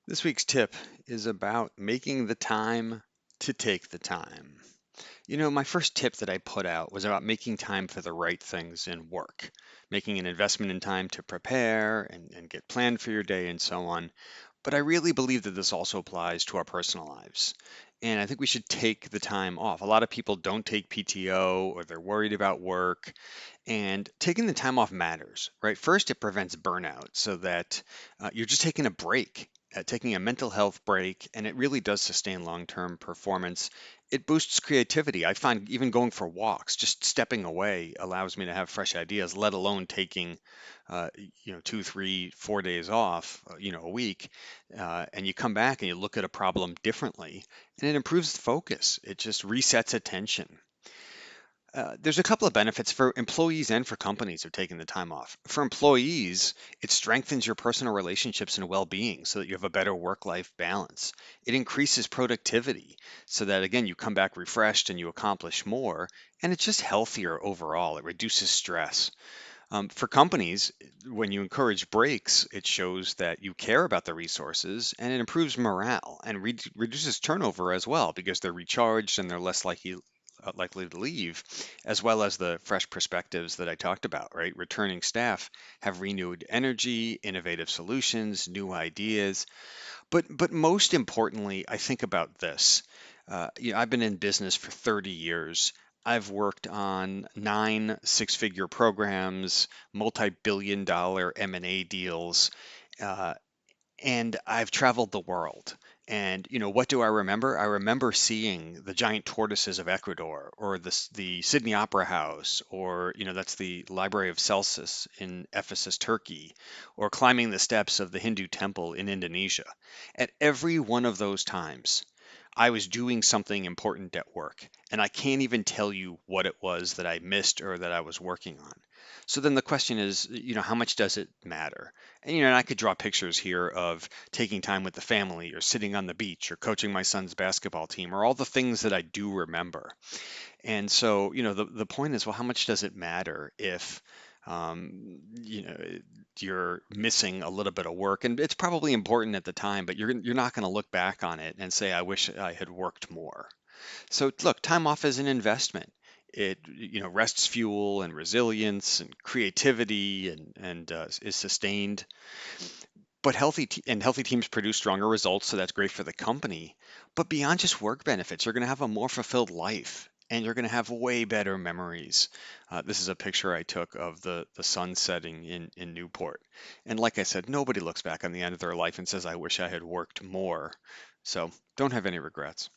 This week's tip is about making the time to take the time. My first tip that I put out was about making time for the right things in work, making an investment in time to prepare and get planned for your day and so on. But I really believe that this also applies to our personal lives. And I think we should take the time off. A lot of people don't take PTO or they're worried about work. And taking the time off matters, right? First, it prevents burnout so that you're just taking a break, taking a mental health break, and it really does sustain long term performance. It boosts creativity. I find even going for walks, just stepping away allows me to have fresh ideas, let alone taking, 2, 3, 4 days off, a week. And you come back and you look at a problem differently, and it improves focus. It just resets attention. There's a couple of benefits for employees and for companies of taking the time off. For employees, it strengthens your personal relationships and well-being so that you have a better work-life balance. It increases productivity so that again you come back refreshed and you accomplish more, and it's just healthier overall. It reduces stress. For companies, when you encourage breaks, it shows that you care about the resources and it improves morale and reduces turnover as well because they're recharged and they're less likely to leave, as well as the fresh perspectives that I talked about, right? Returning staff have renewed energy, innovative solutions, new ideas. But most importantly, I think about this. I've been in business for 30 years. I've worked on 9 six-figure programs, multi-billion dollar M&A deals, uh, and I've traveled the world. And what do I remember? I remember seeing the giant tortoises of Ecuador, or the Sydney Opera House, or that's the Library of Celsus in Ephesus, Turkey, or climbing the steps of the Hindu temple in Indonesia. At every one of those times, I was doing something important at work, and I can't even tell you what it was that I missed or that I was working on. So then the question is, how much does it matter? And I could draw pictures here of taking time with the family or sitting on the beach or coaching my son's basketball team or all the things that I do remember. And so, the point is, well, how much does it matter if you're missing a little bit of work? And it's probably important at the time, but you're not going to look back on it and say, I wish I had worked more. So look, time off is an investment. It rests fuel and resilience and creativity and is sustained. But healthy teams produce stronger results, so that's great for the company. But beyond just work benefits, you're going to have a more fulfilled life, and you're going to have way better memories. This is a picture I took of the sun setting in Newport, and like I said, nobody looks back on the end of their life and says, "I wish I had worked more." So don't have any regrets.